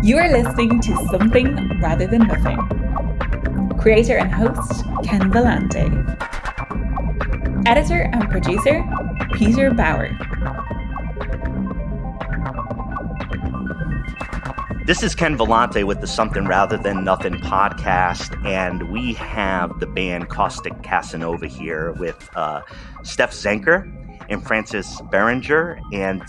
You are listening to Something Rather Than Nothing. Creator and host, Ken Vellante. Editor and producer, Peter Bauer. This is Ken Vellante with the Something Rather Than Nothing podcast, and we have the band Caustic Casanova here with Stef Zaenker and Francis Beringer, and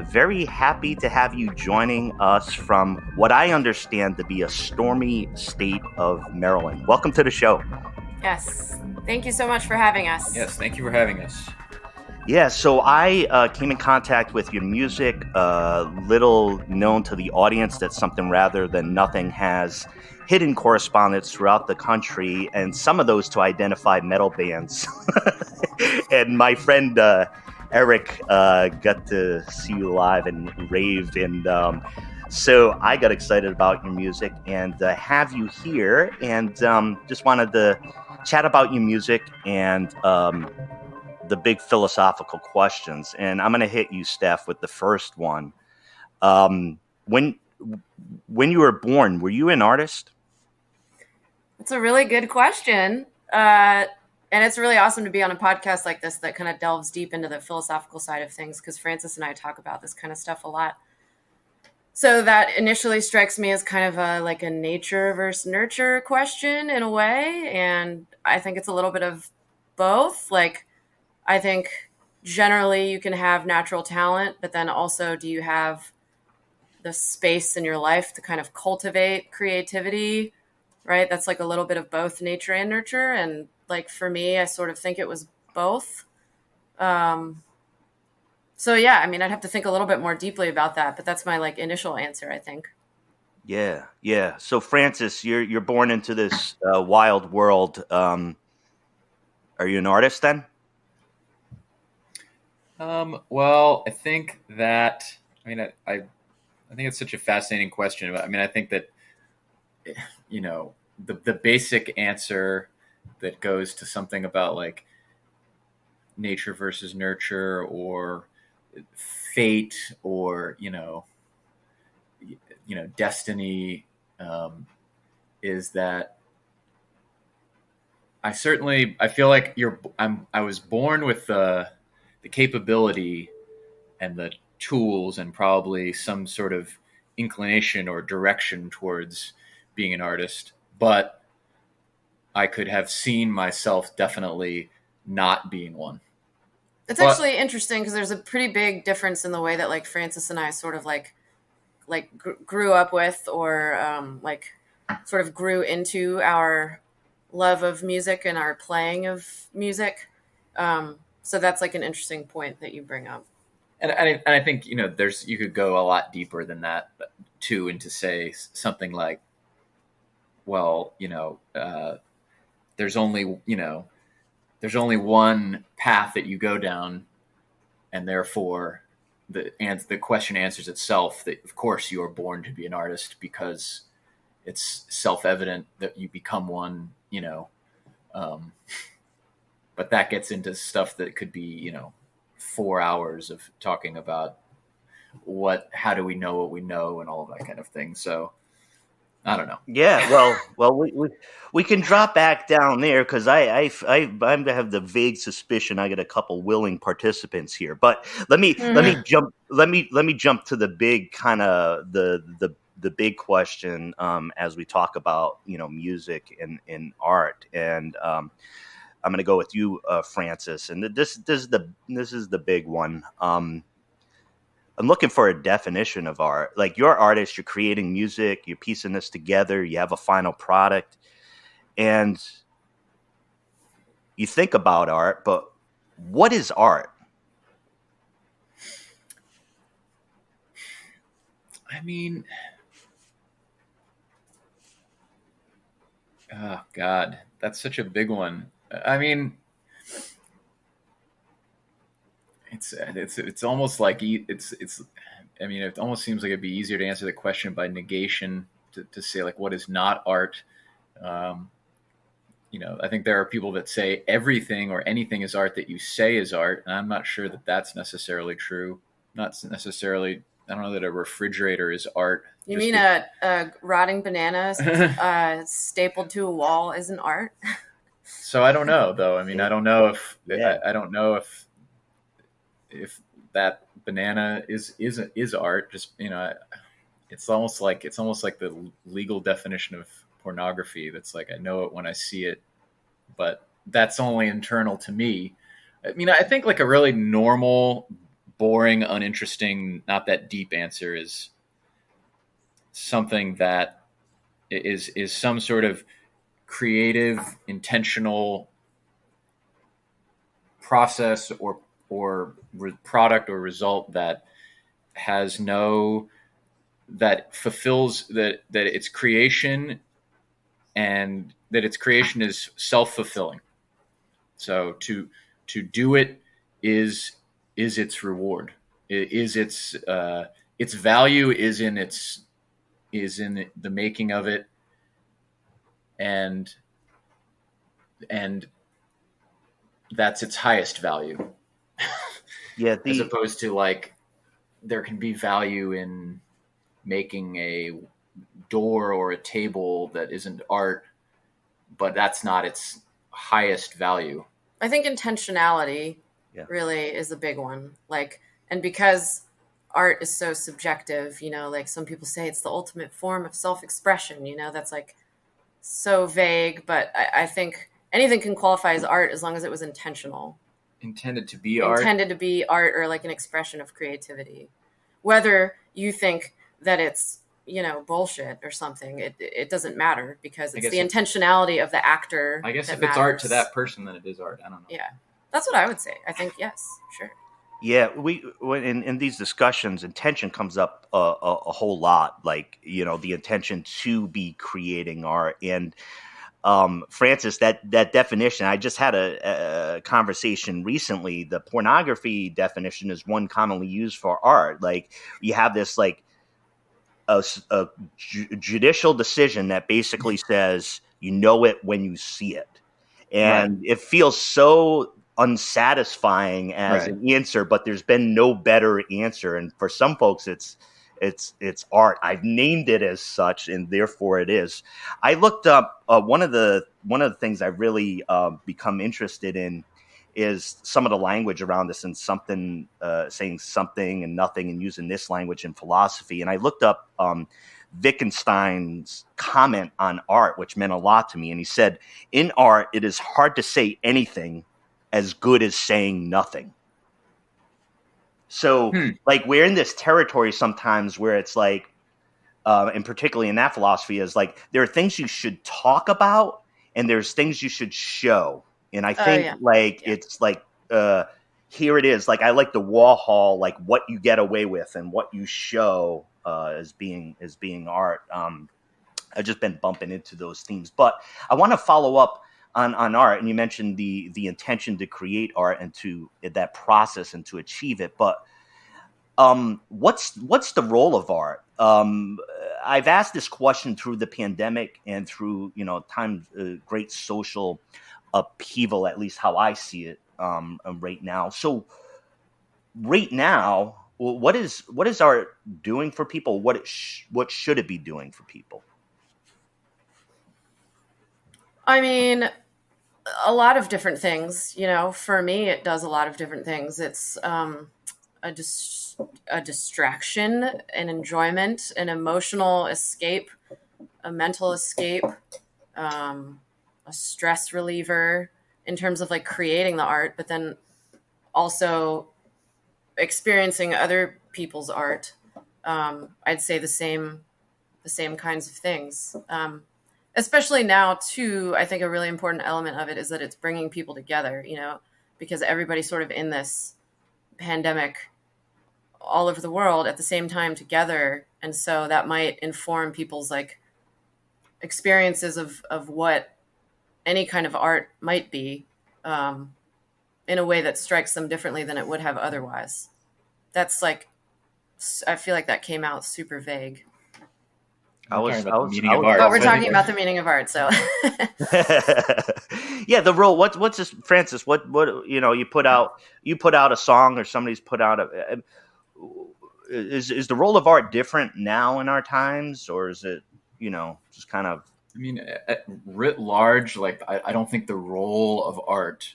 very happy to have you joining us from what I understand to be a stormy state of Maryland. Welcome to the show. Yes, thank you so much for having us. Yes, thank you for having us. Yeah, so I came in contact with your music, little known to the audience that Something Rather Than Nothing has hidden correspondence throughout the country, and some of those to identify metal bands. And my friend Eric got to see you live and raved, and so I got excited about your music and have you here, and just wanted to chat about your music and the big philosophical questions. And I'm going to hit you, Steph, with the first one. When you were born, were you an artist? That's a really good question. And it's really awesome to be on a podcast like this that kind of delves deep into the philosophical side of things, because Francis and I talk about this kind of stuff a lot. So that initially strikes me as kind of a nature versus nurture question in a way. And I think it's a little bit of both. I think generally you can have natural talent, but then also do you have the space in your life to kind of cultivate creativity, right? That's a little bit of both nature and nurture. And for me, I sort of think it was both. So yeah, I'd have to think a little bit more deeply about that, but that's my initial answer, I think. Yeah. So Francis, you're born into this wild world. Are you an artist then? Well, I think that, I think it's such a fascinating question. I think that, the basic answer that goes to something about nature versus nurture or fate or, destiny, is that I feel like I was born with the capability and the tools and probably some sort of inclination or direction towards being an artist, but I could have seen myself definitely not being one. It's actually interesting because there's a pretty big difference in the way that Francis and I sort of grew up with or sort of grew into our love of music and our playing of music. So that's an interesting point that you bring up. And I think, you could go a lot deeper than that too, and to say something like, well, there's only one path that you go down, and therefore the question answers itself that, of course, you are born to be an artist because it's self-evident that you become one, but that gets into stuff that could be, 4 hours of talking about how do we know what we know and all of that kind of thing. So I don't know. Yeah, well, we can drop back down there because I have the vague suspicion I get a couple willing participants here. But let me jump to the big kind of the big question as we talk about music and art, and I'm going to go with you, Francis, and this is the big one. I'm looking for a definition of art. You're an artist, you're creating music, you're piecing this together, you have a final product, and you think about art, but what is art? Oh God, that's such a big one. It's almost like it almost seems like it'd be easier to answer the question by negation to say what is not art. I think there are people that say everything or anything is art that you say is art, and I'm not sure that that's necessarily true. Not necessarily don't know that a refrigerator is art. You mean a rotting banana stapled to a wall isn't art? So I don't know, though. I mean, I don't know if if that banana is art. Just, it's almost like the legal definition of pornography. That's like, I know it when I see it, but that's only internal to me. I mean, I think like a really normal, boring, uninteresting, not that deep answer is something that is some sort of creative, intentional process or product or result that fulfills that its creation, and that its creation is self-fulfilling. So to do it is its reward. Is its value is in the making of it, and that's its highest value. Yeah, as opposed to like there can be value in making a door or a table that isn't art, but that's not its highest value. I think intentionality really is a big one. Like, and because art is so subjective, like some people say it's the ultimate form of self-expression, that's like so vague, but I think anything can qualify as art as long as it was intentional. Intended to be art, or like an expression of creativity. Whether you think that it's, bullshit or something, it doesn't matter, because it's the intentionality of the actor. I guess if it's art to that person, then it is art. I don't know. Yeah, that's what I would say. I think, yes, sure. Yeah, in these discussions, intention comes up a whole lot. Like, the intention to be creating art. And Francis, that definition, I just had a conversation recently. The pornography definition is one commonly used for art. Like, you have this like a judicial decision that basically says you know it when you see it, and It feels so unsatisfying as an answer, but there's been no better answer. And for some folks, it's art. I've named it as such, and therefore it is. I looked up one of the things I've really become interested in is some of the language around this, and something saying something and nothing, and using this language in philosophy. And I looked up Wittgenstein's comment on art, which meant a lot to me. And he said, "In art, it is hard to say anything as good as saying nothing." So, like, we're in this territory sometimes where it's like, and particularly in that philosophy, is like, there are things you should talk about and there's things you should show. And I think it's like, here it is. Like, I like the Warhol, like what you get away with and what you show as being art. I've just been bumping into those themes, but I want to follow up on art, and you mentioned the intention to create art and to that process and to achieve it. But what's the role of art? I've asked this question through the pandemic and through times great social upheaval, at least how I see it right now. So right now, what is art doing for people? What should it be doing for people? I mean, a lot of different things. For me, it does a lot of different things. It's a distraction, an enjoyment, an emotional escape, a mental escape, a stress reliever in terms of like creating the art, but then also experiencing other people's art. I'd say the same kinds of things. Especially now, too, I think a really important element of it is that it's bringing people together, because everybody's sort of in this pandemic all over the world at the same time together. And so that might inform people's like experiences of what any kind of art might be in a way that strikes them differently than it would have otherwise. That's like, I feel like that came out super vague. But we're talking about the meaning of art, so yeah, the role. What's this, Francis? What you put out a song, or somebody's put out is the role of art different now in our times, or is it, just kind of? I mean, writ large, like I don't think the role of art,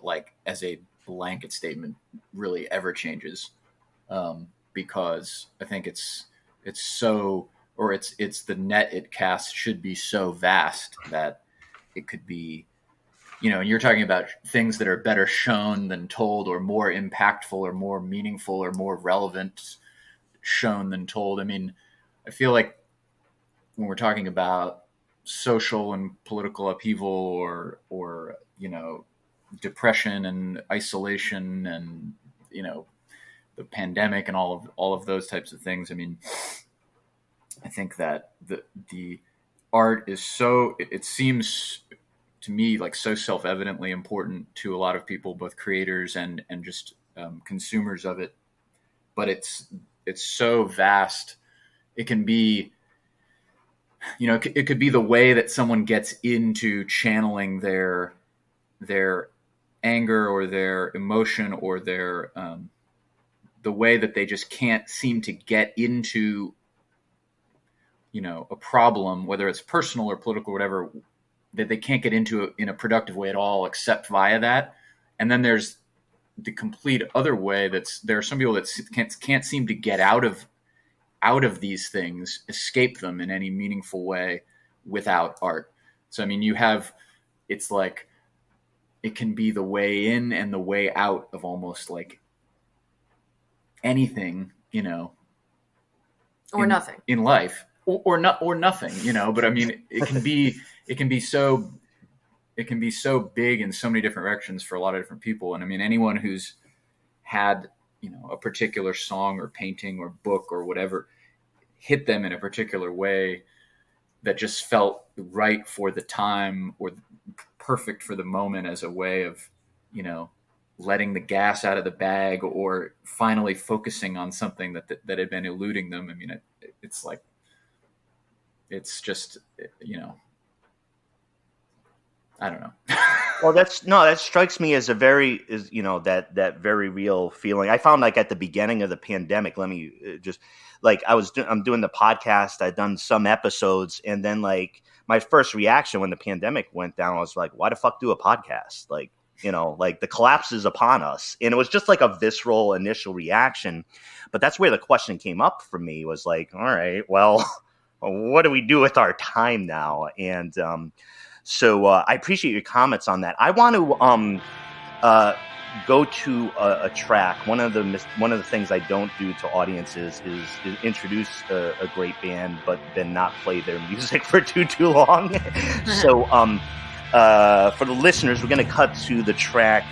like as a blanket statement, really ever changes, because I think it's so, or it's the net it casts should be so vast that it could be, and you're talking about things that are better shown than told, or more impactful, or more meaningful, or more relevant shown than told. I mean, I feel like when we're talking about social and political upheaval, or depression and isolation, and the pandemic and all of those types of things, I mean, I think that the art is so, it seems to me like so self-evidently important to a lot of people, both creators and just consumers of it, but it's so vast. It can be, it could be the way that someone gets into channeling their anger or their emotion, or their the way that they just can't seem to get into a problem, whether it's personal or political or whatever, that they can't get into it in a productive way at all except via that. And then there's the complete other way, there are some people that can't seem to get out of these things, escape them in any meaningful way without art. So, I mean, it's like, it can be the way in and the way out of almost like anything, or nothing in life, or nothing, but I mean, it can be so big in so many different directions for a lot of different people. And I mean, anyone who's had, a particular song or painting or book or whatever hit them in a particular way that just felt right for the time, or perfect for the moment, as a way of, letting the gas out of the bag, or finally focusing on something that had been eluding them. I mean, it's like, it's just, I don't know. Well, that strikes me as that very real feeling. I found, like, at the beginning of the pandemic, I'm doing the podcast, I'd done some episodes, and then, like, my first reaction when the pandemic went down, I was like, why the fuck do a podcast? Like, like, the collapse is upon us. And it was just like a visceral initial reaction. But that's where the question came up for me, was like, all right, well, what do we do with our time now? And so I appreciate your comments on that. I want to go to a track. One of the things I don't do to audiences is introduce a great band, but then not play their music for too long. So for the listeners, we're going to cut to the track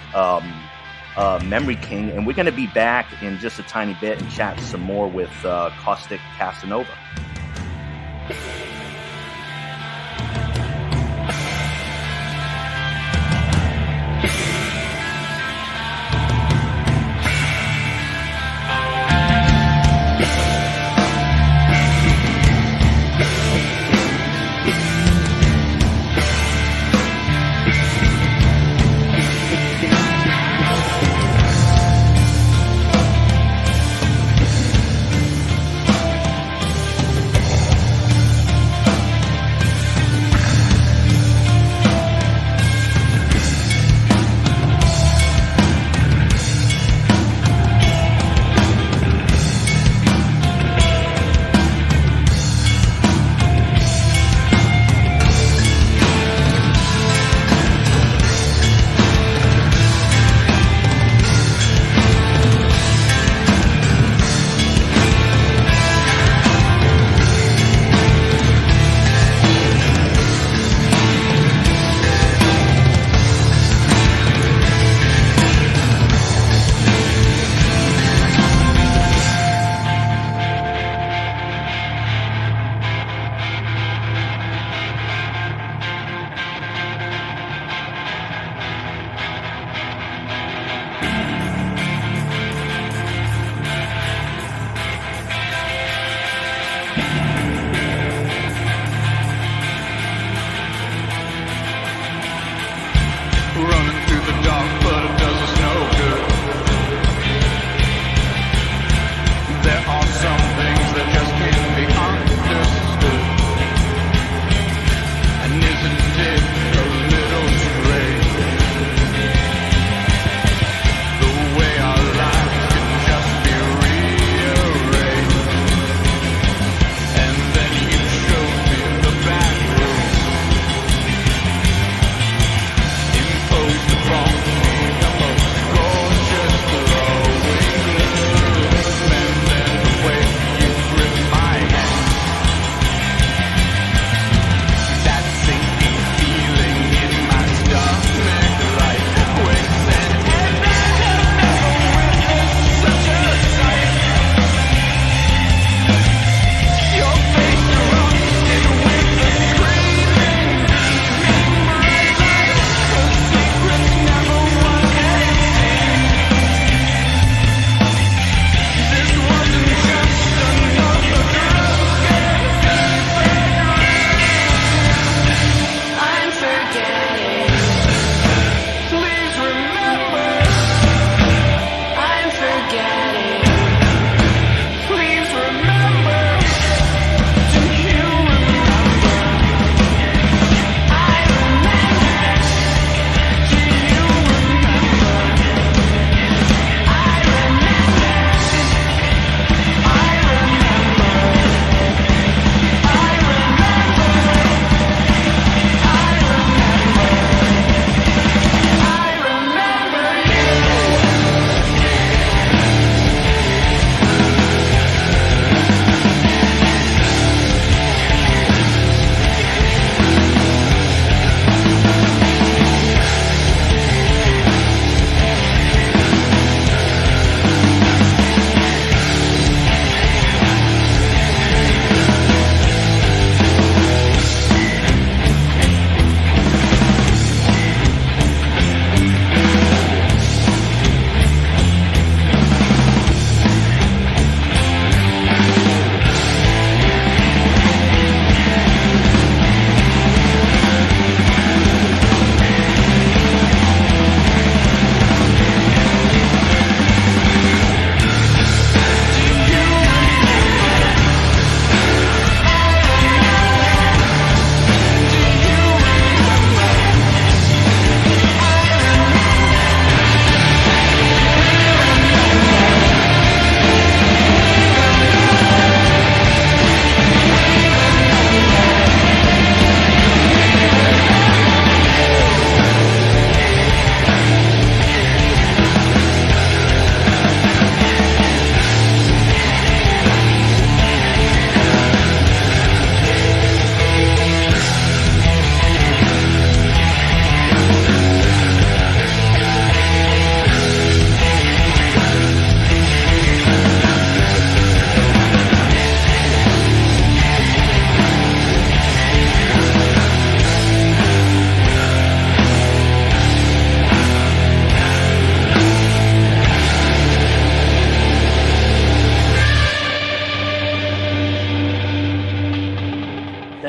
Memory King, and we're going to be back in just a tiny bit and chat some more with Caustic Casanova.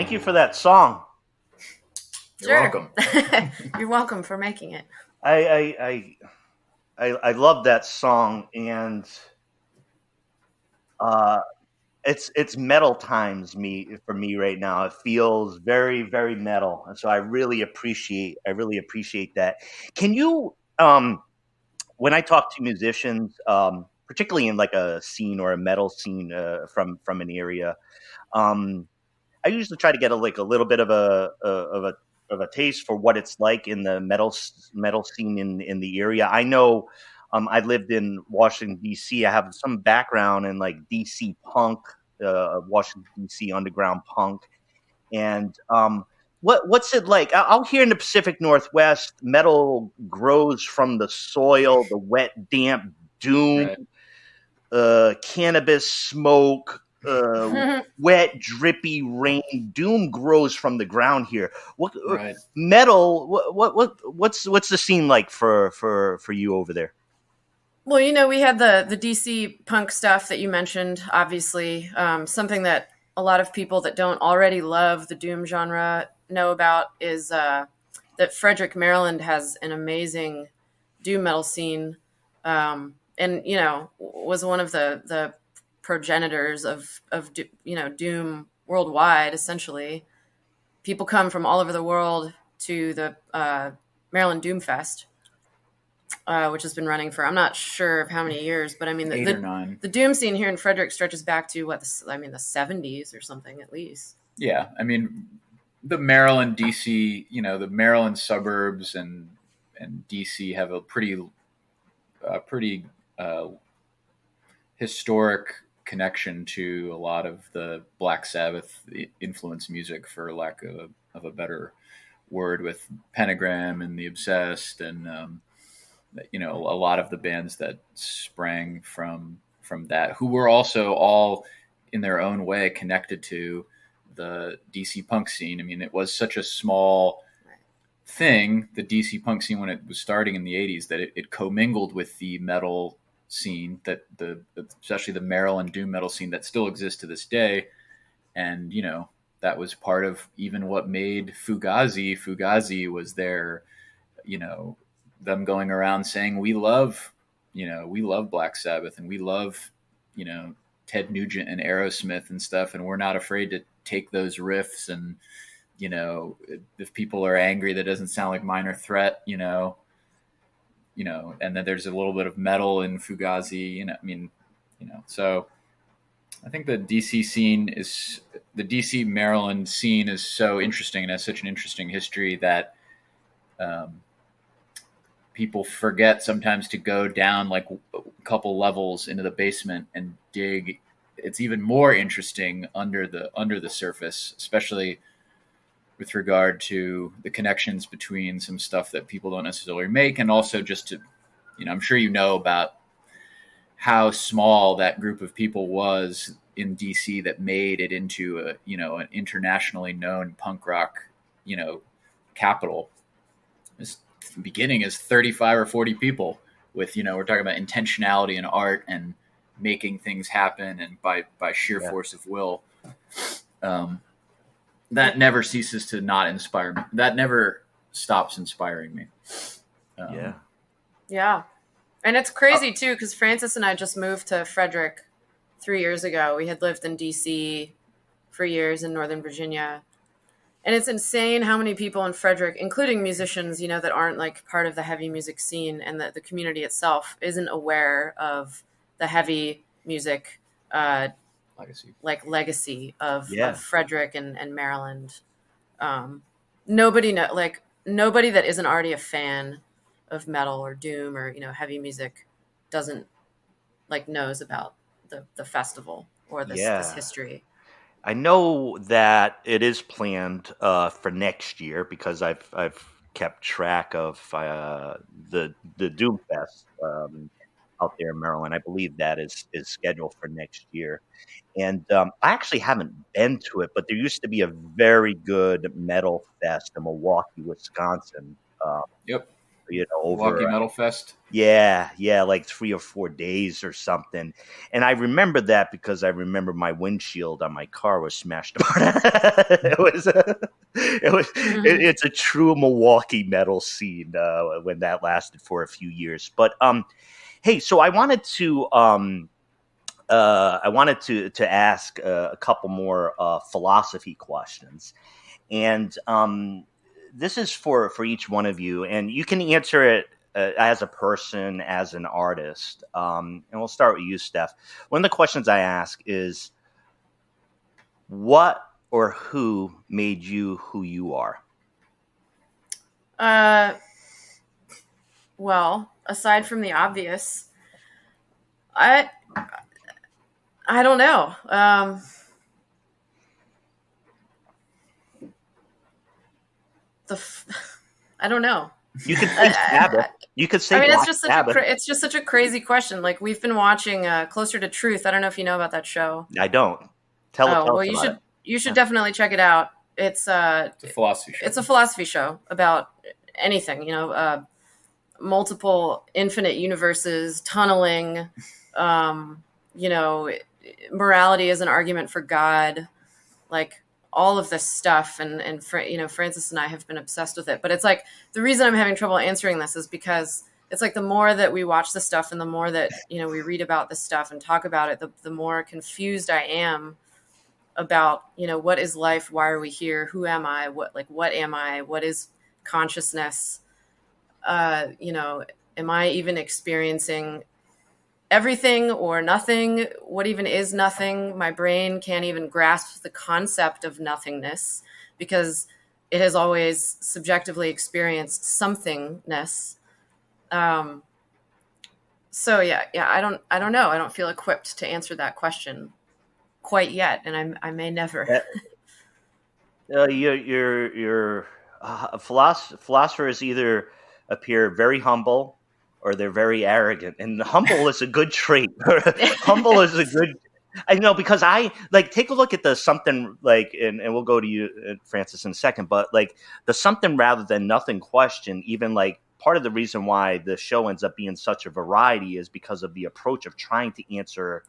thank you for that song. You're welcome. You're welcome for making it. I love that song, and it's metal times for me right now. It feels very, very metal, and so I really appreciate that. Can you, when I talk to musicians, particularly in like a scene or a metal scene from an area, I usually try to get a little bit of a taste for what it's like in the metal scene in the area. I know I lived in Washington D.C. I have some background in like D.C. punk, Washington D.C. underground punk, and what's it like out here in the Pacific Northwest? Metal grows from the soil, the wet, damp doom, cannabis smoke. Wet, drippy rain. Doom grows from the ground here. Metal? What's the scene like for you over there? Well, we had the DC punk stuff that you mentioned. Obviously, something that a lot of people that don't already love the doom genre know about is that Frederick, Maryland, has an amazing doom metal scene, and was one of the progenitors of doom worldwide. Essentially, people come from all over the world to the Maryland Doom Fest, which has been running for, I'm not sure of how many years, but I mean 8 or 9. The doom scene here in Frederick stretches back to the 70s or something at least. Yeah, I mean the Maryland, DC, the Maryland suburbs and DC have a pretty historic connection to a lot of the Black Sabbath influenced music, for lack of a better word, with Pentagram and the Obsessed, and a lot of the bands that sprang from that, who were also all in their own way connected to the DC punk scene. I mean, it was such a small thing, the DC punk scene, when it was starting in the 80s, that it commingled with the metal scene, that especially the Maryland doom metal scene that still exists to this day. And that was part of even what made Fugazi was their them going around saying we love Black Sabbath, and we love Ted Nugent and Aerosmith and stuff, and we're not afraid to take those riffs, and if people are angry, that doesn't sound like Minor Threat, and then there's a little bit of metal in Fugazi, so I think the DC Maryland scene is so interesting and has such an interesting history that people forget sometimes to go down like a couple levels into the basement and dig. It's even more interesting under the surface, especially with regard to the connections between some stuff that people don't necessarily make, and also just to, I'm sure about how small that group of people was in DC that made it into an internationally known punk rock, capital. This beginning as 35 or 40 people with, we're talking about intentionality and art and making things happen, and by sheer force of will. That never ceases to not inspire me. That never stops inspiring me. Yeah. And it's crazy too, because Francis and I just moved to Frederick 3 years ago. We had lived in DC for years in Northern Virginia. And it's insane how many people in Frederick, including musicians, that aren't like part of the heavy music scene, and the community itself isn't aware of the heavy music legacy of Frederick and Maryland. Nobody that isn't already a fan of metal or doom or heavy music doesn't knows about the festival or this history. I know that it is planned for next year, because I've kept track of the Doom Fest out there in Maryland. I believe that is scheduled for next year. And I actually haven't been to it, but there used to be a very good metal fest in Milwaukee, Wisconsin. over Milwaukee Metal Fest. Yeah, like 3 or 4 days or something. And I remember that because I remember my windshield on my car was smashed apart. It's a true Milwaukee metal scene when that lasted for a few years. But hey, so I wanted to ask a couple more philosophy questions, and this is for each one of you, and you can answer it as a person, as an artist. And we'll start with you, Steph. One of the questions I ask is, what or who made you who you are? Well, aside from the obvious, I don't know. I don't know. You could say Sabbath. You could say. I mean, it's just such a crazy question. Like, we've been watching Closer to Truth. I don't know if you know about that show. I don't. Tell well, you should definitely check it out. It's a philosophy show. It's a philosophy show about anything. Multiple infinite universes, tunneling. Morality is an argument for God, like all of this stuff. And Francis and I have been obsessed with it. But it's like, the reason I'm having trouble answering this is because it's like the more that we watch this stuff and the more that, we read about this stuff and talk about it, the more confused I am about, what is life? Why are we here? Who am I? What am I? What is consciousness? Am I even experiencing everything or nothing? What even is nothing? My brain can't even grasp the concept of nothingness because it has always subjectively experienced somethingness. So yeah, I don't know. I don't feel equipped to answer that question quite yet, and I may never. Your philosophers either appear very humble or they're very arrogant, and humble is a good trait. Humble is a good. I know, because I take a look at the something and we'll go to you, Francis, in a second, but the something rather than nothing question, even part of the reason why the show ends up being such a variety is because of the approach of trying to answer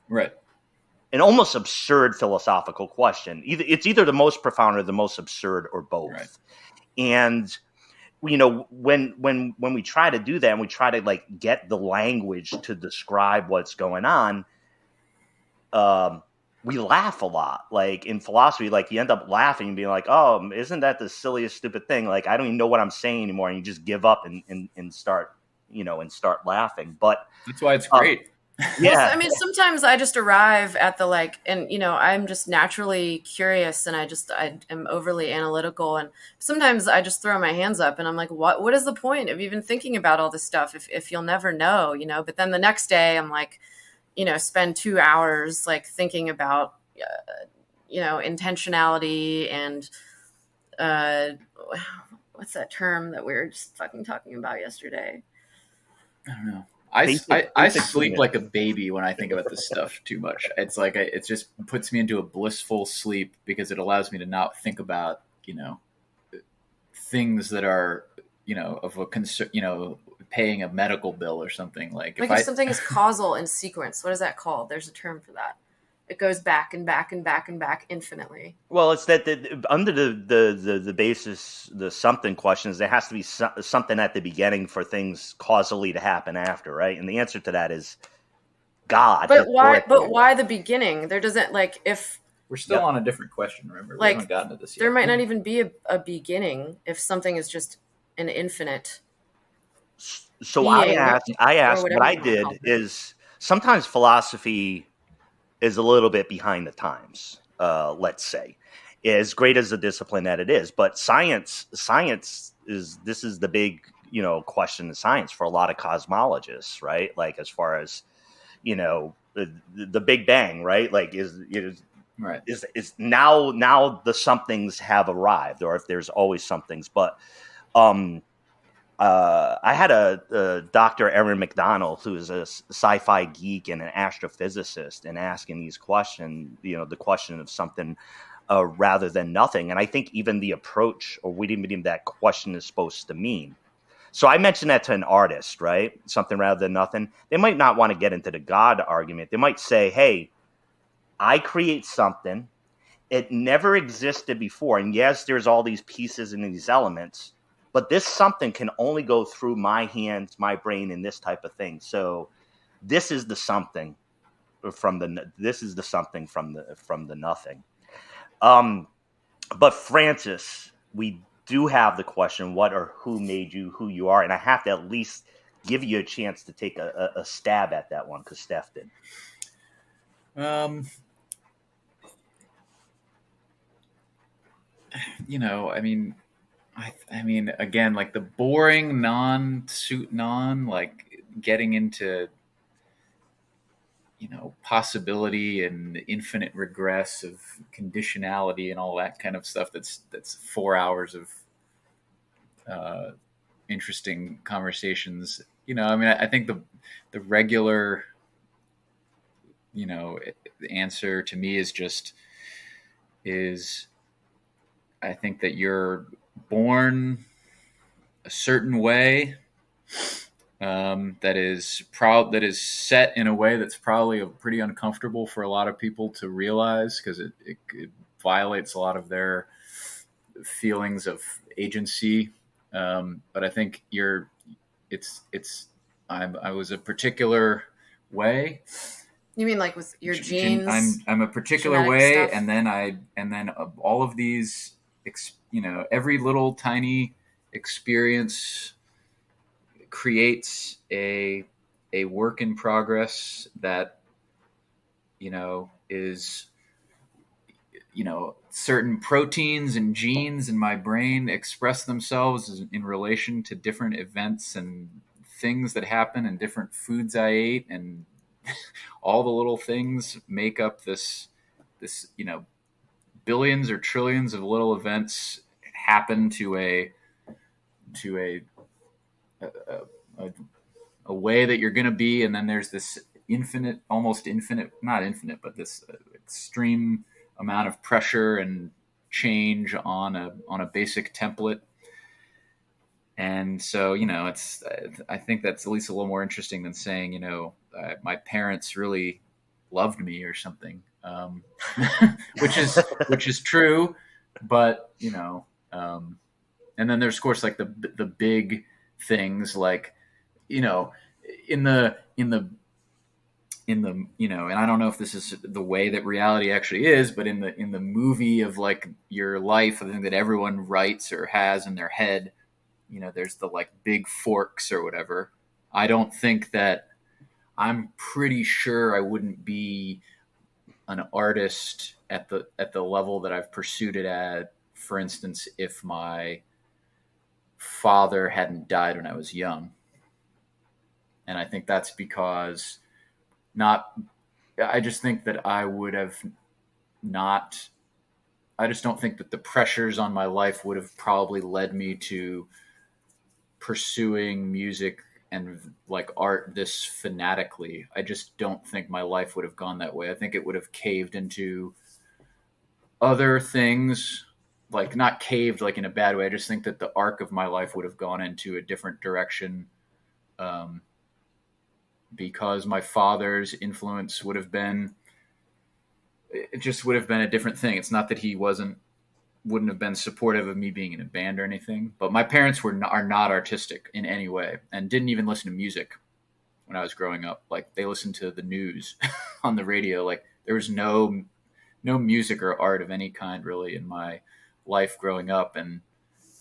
an almost absurd philosophical question. It's either the most profound or the most absurd, or both. Right. And when we try to do that and we try to get the language to describe what's going on, we laugh a lot. In philosophy, you end up laughing and being like, oh, isn't that the silliest, stupid thing? I don't even know what I'm saying anymore. And you just give up and start laughing. But that's why it's great. Yeah. Well, I mean, sometimes I just arrive at the I'm just naturally curious, and I am overly analytical, and sometimes I just throw my hands up and I'm like, what is the point of even thinking about all this stuff if you'll never know, but then the next day I'm spend 2 hours thinking about intentionality and what's that term that we were just fucking talking about yesterday? I don't know. I sleep like a baby when I think about this stuff too much. It's it just puts me into a blissful sleep because it allows me to not think about, things that are, of a concern, paying a medical bill or something. If something is causal in sequence, what is that called? There's a term for that. It goes back and back and back and back infinitely. Well, it's that under the basis, the something questions, there has to be something at the beginning for things causally to happen after, right? And the answer to that is God. But why? But why the beginning? There doesn't if we're still on a different question. Remember, we haven't gotten to this yet. There might not even be a beginning if something is just an infinite. So I asked. What I did is sometimes philosophy is a little bit behind the times, let's say, as great as the discipline that it is. But science is the big, question of science for a lot of cosmologists, right? As far as, the Big Bang, right? Is now the somethings have arrived, or if there's always somethings. But I had a Dr. Aaron McDonald, who is a sci-fi geek and an astrophysicist, and asking these questions, the question of something rather than nothing. And I think even the approach, or what even that question is supposed to mean. So I mentioned that to an artist, right? Something rather than nothing. They might not want to get into the God argument. They might say, hey, I create something. It never existed before. And yes, there's all these pieces and these elements, but this something can only go through my hands, my brain, and this type of thing. So this is the something from the nothing. But Francis, we do have the question, what or who made you who you are? And I have to at least give you a chance to take a stab at that one, because Steph did. I mean, again, like the boring like getting into, possibility and infinite regress of conditionality and all that kind of stuff. That's 4 hours of interesting conversations. I think the regular, answer to me is I think that you're born a certain way, that is set in a way that's probably pretty uncomfortable for a lot of people to realize, because it violates a lot of their feelings of agency. But I think I was a particular way. You mean like with your genes? I'm a particular way, stuff? and then all of these, every little tiny experience creates a work in progress that, is, certain proteins and genes in my brain express themselves in relation to different events and things that happen and different foods I ate, and all the little things make up this, billions or trillions of little events happen to a way that you're going to be. And then there's this almost infinite, not infinite, but this extreme amount of pressure and change on a basic template. And so, I think that's at least a little more interesting than saying, my parents really loved me or something, which is true. But, and then there's, of course, like the big things, like, in the, and I don't know if this is the way that reality actually is, but in the movie of like your life, I think that everyone writes or has in their head, there's the like big forks or whatever. I don't think that, I'm pretty sure I wouldn't be an artist at the level that I've pursued it at, for instance, if my father hadn't died when I was young. And I think that's because I just think that I would have not, I just don't think that the pressures on my life would have probably led me to pursuing music and like art this fanatically. I just don't think my life would have gone that way. I think it would have caved into other things, like not caved like in a bad way. I just think that the arc of my life would have gone into a different direction, because my father's influence would have been a different thing. It's not that he wouldn't have been supportive of me being in a band or anything, but my parents are not artistic in any way and didn't even listen to music when I was growing up. Like they listened to the news on the radio. Like there was no music or art of any kind really in my life growing up. And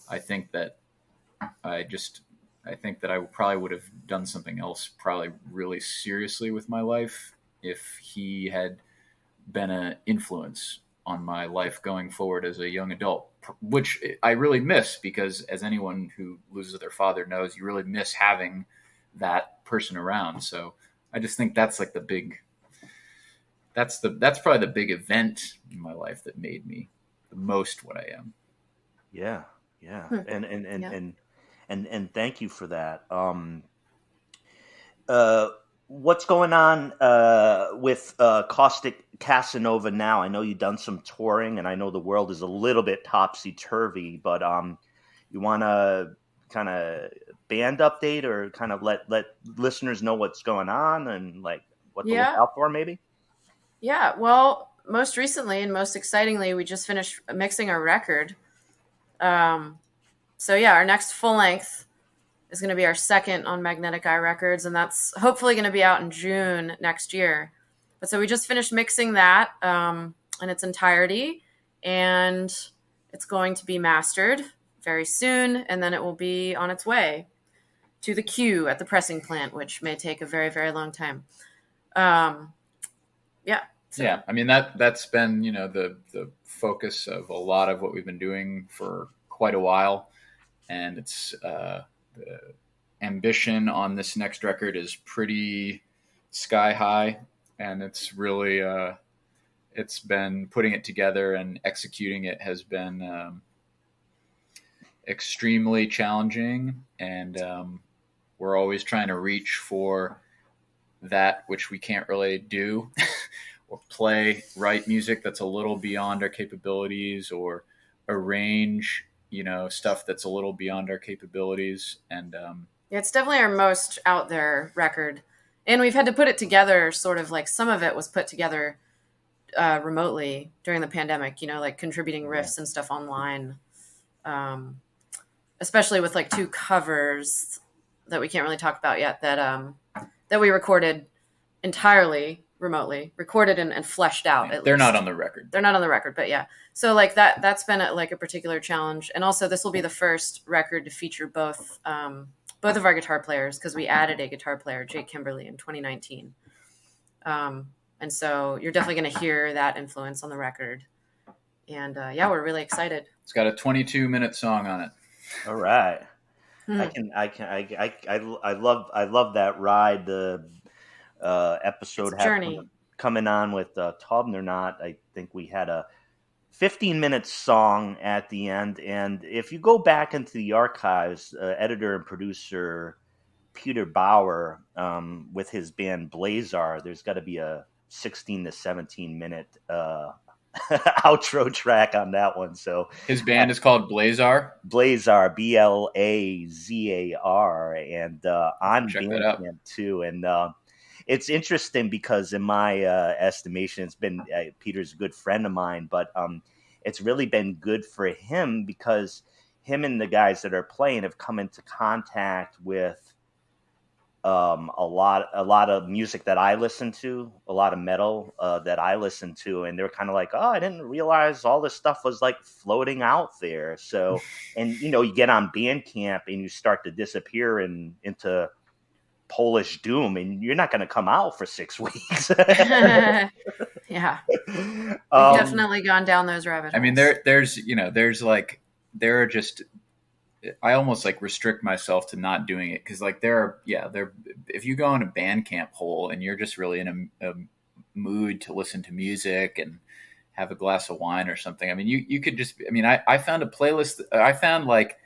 I think that I probably would have done something else probably really seriously with my life if he had been an influence on my life going forward as a young adult, which I really miss, because as anyone who loses their father knows, you really miss having that person around. So I just think that's like that's probably the big event in my life that made me the most what I am. Yeah. And thank you for that. What's going on with Caustic Casanova now? I know you've done some touring, and I know the world is a little bit topsy-turvy, but you want to kind of band update or kind of let listeners know what's going on and like what to look Yeah. out for, maybe? Yeah, well, most recently and most excitingly, we just finished mixing our record. So yeah, our next full length is going to be our second on Magnetic Eye Records, and that's hopefully going to be out in June next year. But so we just finished mixing that in its entirety, and it's going to be mastered very soon, and then it will be on its way to the queue at the pressing plant, which may take a very, very long time. Yeah. So. Yeah, I mean that's been the focus of a lot of what we've been doing for quite a while, and it's the ambition on this next record is pretty sky high, and it's really it's been putting it together and executing it has been extremely challenging, and we're always trying to reach for that which we can't really do or write music that's a little beyond our capabilities, or arrange stuff that's a little beyond our capabilities. And yeah, it's definitely our most out there record, and we've had to put it together sort of like some of it was put together remotely during the pandemic, like contributing riffs and stuff online, especially with like 2 covers that we can't really talk about yet that we recorded entirely remotely, recorded and fleshed out. They're not on the record. They're not on the record, but yeah. So like that's been a particular challenge. And also this will be the first record to feature both of our guitar players, because we added a guitar player, Jake Kimberly, in 2019. And so you're definitely going to hear that influence on the record. And yeah, we're really excited. It's got a 22-minute song on it. All right. I love that ride. The episode coming on with Tauben or Not. I think we had a 15-minute song at the end, and if you go back into the archives, editor and producer Peter Bauer with his band Blazar, there's got to be a 16 to 17-minute outro track on that one. So his band is called Blazar. Blazar, Blazar, and I'm Bandcamp too. And it's interesting because in my estimation, it's been Peter's a good friend of mine, but it's really been good for him because him and the guys that are playing have come into contact with a lot of music that I listen to, a lot of metal that I listen to, and they're kind of like, oh, I didn't realize all this stuff was like floating out there. So, and you get on Bandcamp and you start to disappear into Polish doom, and you're not going to come out for 6 weeks. Yeah, we've definitely gone down those rabbit holes. I mean, there are just. I almost like restrict myself to not doing it because like if you go in a Bandcamp hole and you're just really in a mood to listen to music and have a glass of wine or something, I mean you could just, I mean I found a playlist, I found like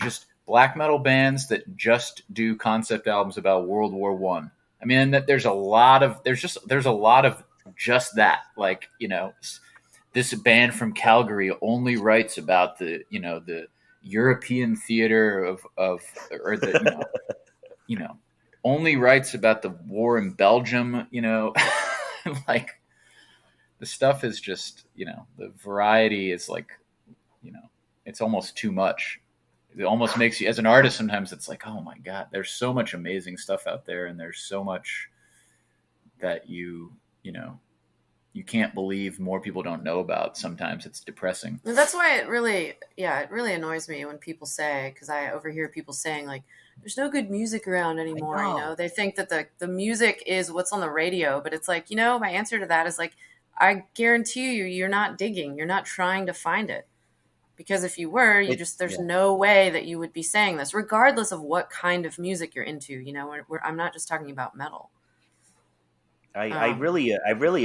just black metal bands that just do concept albums about World War I. I mean there's a lot of just that, like this band from Calgary only writes about the European theater only writes about the war in Belgium, like the stuff is just, the variety is like, it's almost too much. It almost makes you, as an artist, sometimes it's like, oh my God, there's so much amazing stuff out there. And there's so much that you can't believe more people don't know about. Sometimes it's depressing. That's why it really annoys me when people say, because I overhear people saying like, there's no good music around anymore. They think that the music is what's on the radio, but it's like, my answer to that is like, I guarantee you're not digging. You're not trying to find it. Because if you were, there's no way that you would be saying this, regardless of what kind of music you're into. I'm not just talking about metal. I really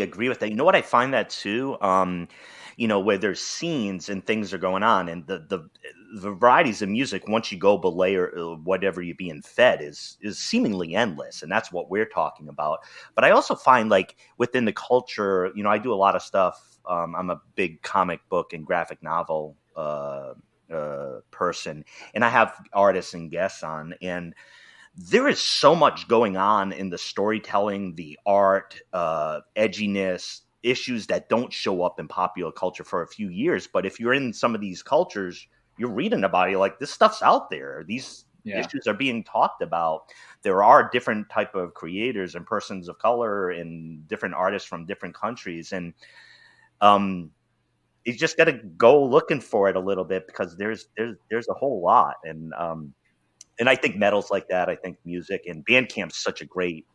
agree with that. You know what, I find that too, where there's scenes and things are going on, and the varieties of music once you go belay or whatever you're being fed is seemingly endless, and that's what we're talking about. But I also find like within the culture, I do a lot of stuff. I'm a big comic book and graphic novel person, and I have artists and guests on, and there is so much going on in the storytelling, the art, edginess, issues that don't show up in popular culture for a few years. But if you're in some of these cultures, you're reading about it, like, this stuff's out there. These issues are being talked about. There are different type of creators and persons of color and different artists from different countries. And you just got to go looking for it a little bit, because there's a whole lot. And I think metal's like that. I think music and Bandcamp's such a great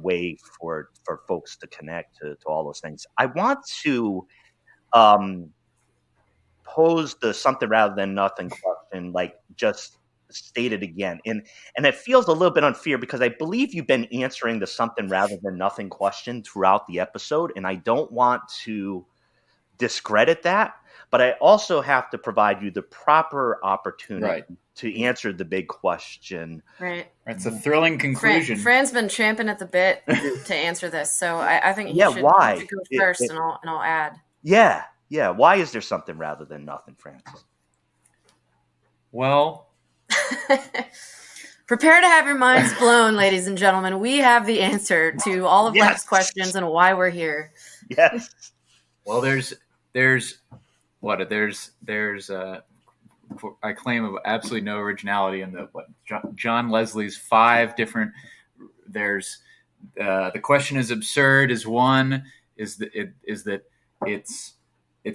way for folks to connect to all those things. I want to pose the something rather than nothing question, like, just state it again. And it feels a little bit unfair, because I believe you've been answering the something rather than nothing question throughout the episode, and I don't want to discredit that, but I also have to provide you the proper opportunity to answer the big question. Right. It's a thrilling conclusion. Fran's been champing at the bit to answer this, so I think he should go first, and I'll add. Yeah. Why is there something rather than nothing, Francis? Well, prepare to have your minds blown, ladies and gentlemen. We have the answer to all of life's questions and why we're here. Yes. Well, there's I claim of absolutely no originality in John Leslie's 5 different. There's the question is absurd is one, is that it's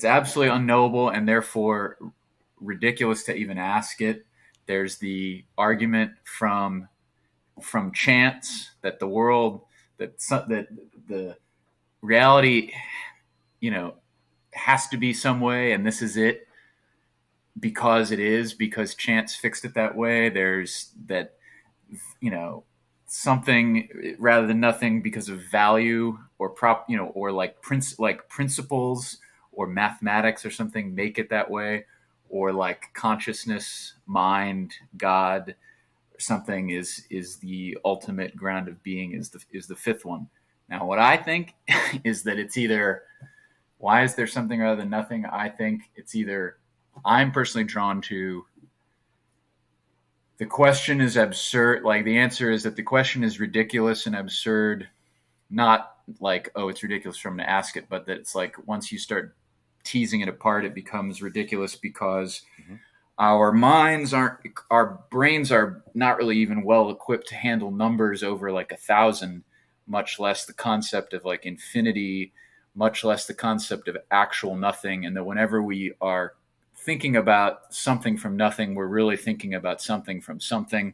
absolutely unknowable and therefore ridiculous to even ask it. There's the argument from chance that the world that the reality, has to be some way, and this is it because chance fixed it that way. There's that, something rather than nothing because of value or or like principles or mathematics or something make it that way, or like consciousness, mind, God, or something is the ultimate ground of being is the fifth one. Now, what I think is that it's either, why is there something rather than nothing? I think it's either, I'm personally drawn to, the question is absurd. Like, the answer is that the question is ridiculous and absurd. Not like, oh, it's ridiculous for him to ask it, but that it's like, once you start teasing it apart, it becomes ridiculous because our brains are not really even well equipped to handle numbers over like 1,000, much less the concept of like infinity, much less the concept of actual nothing. And that whenever we are thinking about something from nothing, we're really thinking about something from something,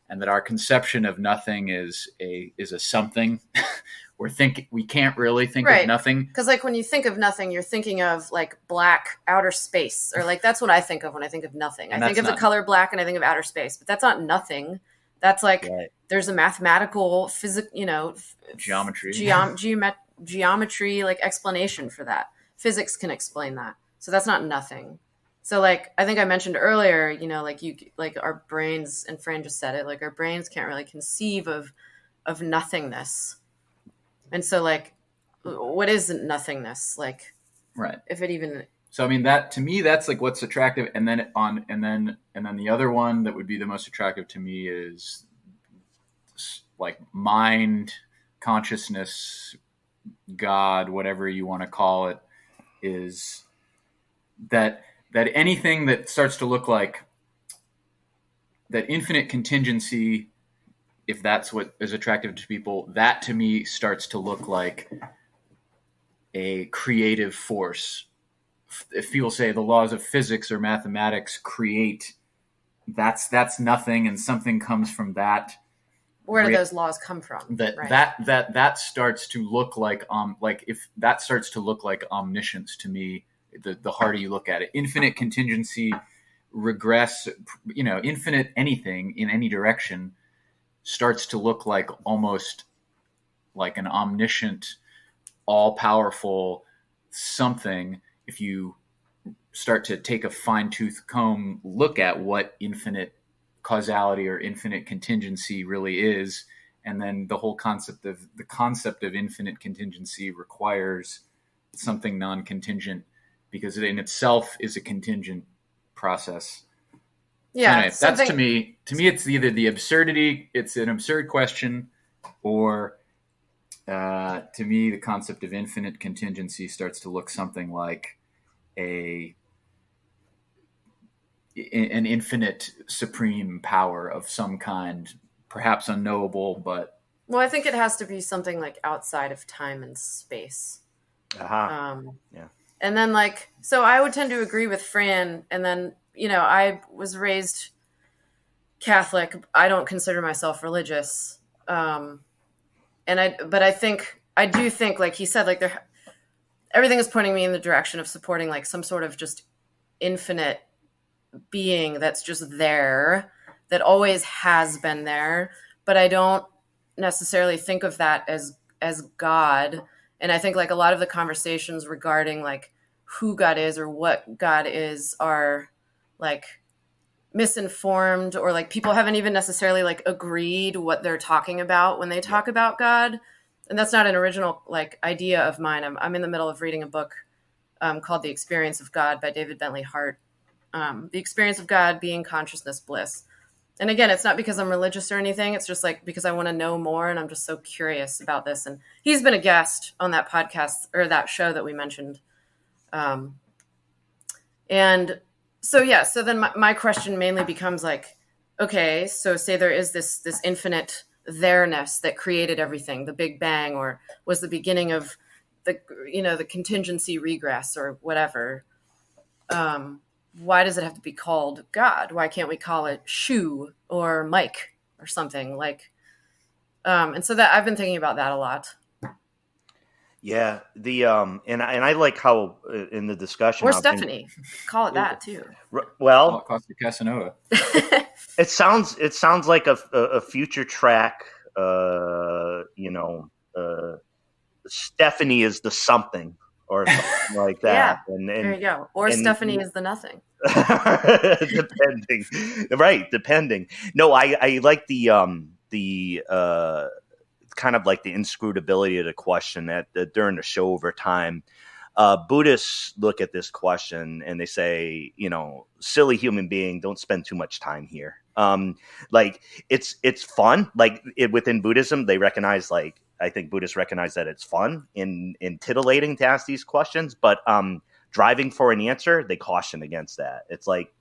and that our conception of nothing is a something. We can't really think of nothing. Because like when you think of nothing, you're thinking of like black outer space, or like that's what I think of when I think of nothing. I think of the color black and I think of outer space, but that's not nothing. That's like there's a mathematical geometry like explanation for that. Physics can explain that. So that's not nothing. So like I think I mentioned earlier, like our brains, and Fran just said it, like our brains can't really conceive of nothingness. And so like what is nothingness? Like if it even. So I mean, that to me, that's like what's attractive. And then the other one that would be the most attractive to me is like mind, consciousness, God, whatever you want to call it, is that anything that starts to look like that infinite contingency, if that's what is attractive to people, that to me starts to look like a creative force. If people say the laws of physics or mathematics create, that's nothing, and something comes from that. Where do those laws come from? That starts to look like if that starts to look like omniscience to me, the harder you look at it. Infinite contingency, regress, infinite anything in any direction starts to look like almost like an omniscient, all-powerful something. If you start to take a fine-tooth comb look at what infinite causality or infinite contingency really is, and then the whole concept of infinite contingency requires something non-contingent, because it in itself is a contingent process. Yeah, anyway, that's to me it's either the absurdity, it's an absurd question, or to me the concept of infinite contingency starts to look something like an infinite supreme power of some kind, perhaps unknowable, but well, I think it has to be something like outside of time and space. Yeah. And then so I would tend to agree with Fran, and then I was raised Catholic. I don't consider myself religious. But I do think, like he said, everything is pointing me in the direction of supporting like some sort of just infinite being that's just there, that always has been there. But I don't necessarily think of that as God. And I think like a lot of the conversations regarding like who God is or what God is are like misinformed, or like people haven't even necessarily like agreed what they're talking about when they talk about God. And that's not an original like idea of mine. I'm in the middle of reading a book called The Experience of God by David Bentley Hart. The Experience of God, Being, Consciousness, Bliss. And again, it's not because I'm religious or anything. It's just like because I want to know more, and I'm just so curious about this. And he's been a guest on that podcast or that show that we mentioned. And so, yeah, so then my question mainly becomes like, okay, so say there is this infinite there-ness that created everything, the Big Bang, or was the beginning of the contingency regress or whatever. Why does it have to be called God? Why can't we call it Shu or Mike or something like? And so that I've been thinking about that a lot. Yeah, and I like how in the discussion, or Stefanie, call it that too. Well, Caustic Casanova. It sounds like a future track. Stefanie is the something or something like that. Yeah, and there you go. Or Stefanie is the nothing. Depending. No, I like the kind of like the inscrutability of the question that during the show over time. Buddhists look at this question and they say, silly human being, don't spend too much time here. Like it's fun. Like within Buddhism, they recognize, like, I think Buddhists recognize that it's fun in titillating to ask these questions, but driving for an answer, they caution against that. It's like,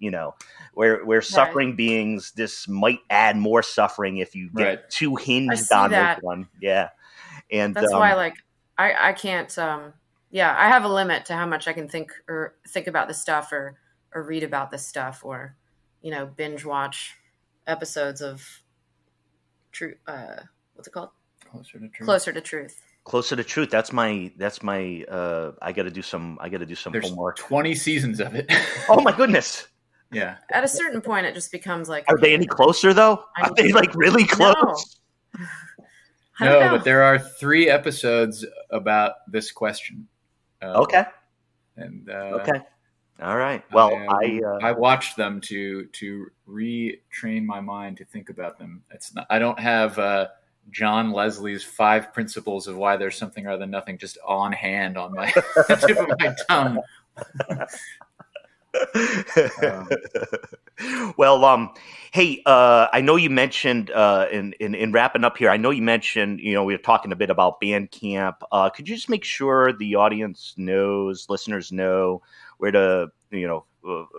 we're suffering beings. This might add more suffering if you get too hinged on this one. Yeah. And that's why, like, I can't, I have a limit to how much I can think about this stuff or read about this stuff, or, binge watch episodes of True. What's it called? Closer to Truth. Closer to Truth. That's my I got to do some There's homework. 20 seasons of it. Oh my goodness. Yeah. At a certain point it just becomes like, are they any closer though? Are they like really close? No, but there are 3 episodes about this question. Okay. And okay. All right. Well, I watched them to retrain my mind to think about them. I don't have John Leslie's 5 principles of why there's something rather than nothing just on hand on my tip of my tongue. Well, hey, I know you mentioned in wrapping up here, I know you mentioned, we were talking a bit about Bandcamp. Could you just make sure the audience knows, listeners know where to,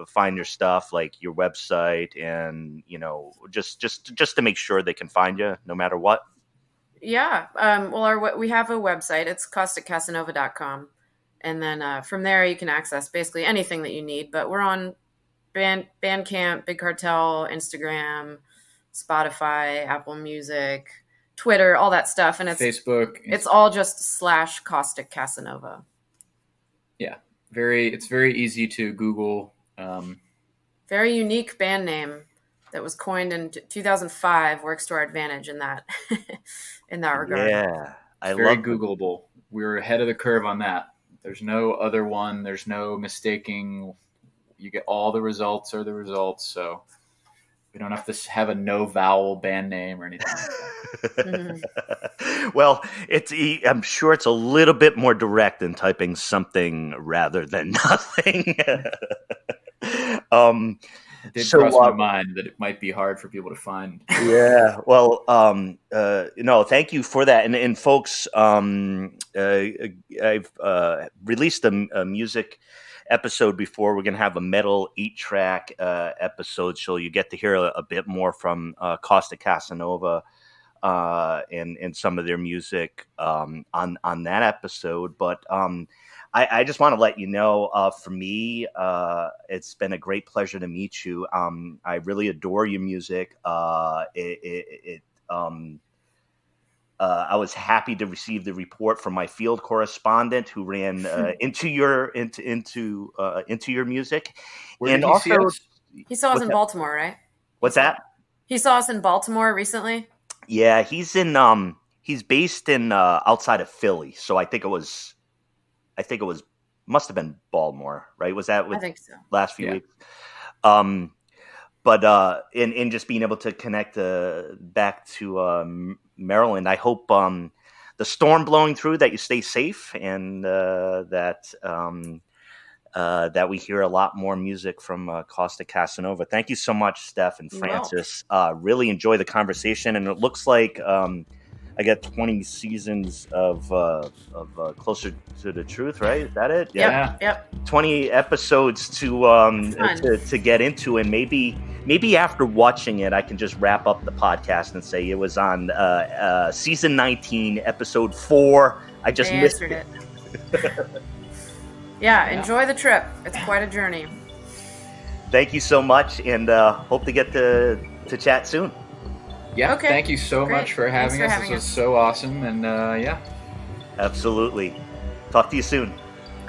find your stuff, like your website, and, just to make sure they can find you no matter what? Yeah. Well, we have a website. It's causticcasanova.com. And then from there, you can access basically anything that you need. But we're on Bandcamp, Big Cartel, Instagram, Spotify, Apple Music, Twitter, all that stuff. And it's Facebook. It's all just /Caustic Casanova. Yeah. It's very easy to Google. Very unique band name that was coined in 2005. Works to our advantage in that regard. Yeah. It's very Googleable. We're ahead of the curve on that. There's no other one. There's no mistaking. You get all the results are the results. So we don't have to have a no vowel band name or anything like that. Mm-hmm. Well, I'm sure it's a little bit more direct than typing something rather than nothing. It did cross my mind that it might be hard for people to find. Yeah. Well, thank you for that. And folks, I've released a music episode before. We're going to have a metal 8-track episode, so you get to hear a bit more from Caustic Casanova and some of their music on that episode. But I just want to let you know, for me, it's been a great pleasure to meet you. I really adore your music. I was happy to receive the report from my field correspondent who ran into your music. Where did he see us? He saw us in Baltimore, right? What's that? He saw us in Baltimore recently. Yeah, he's based in outside of Philly, so I think it must have been Baltimore, right? Was that I think so. Last few weeks? But in just being able to connect back to Maryland, I hope the storm blowing through, that you stay safe, and that we hear a lot more music from Caustic Casanova. Thank you so much, Steph and Francis. Really enjoy the conversation, and it looks like I got 20 seasons of Closer to the Truth, right? Is that it? Yeah. Yep. 20 episodes to get into, and maybe after watching it, I can just wrap up the podcast and say it was on season 19, episode 4. I just missed it. Yeah, enjoy the trip. It's quite a journey. Thank you so much, and hope to get to chat soon. Yeah, okay. Thank you so much for having us. This was so awesome, and yeah. Absolutely. Talk to you soon.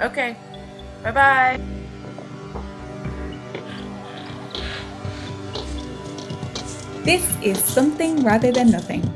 Okay. Bye-bye. This is Something Rather Than Nothing,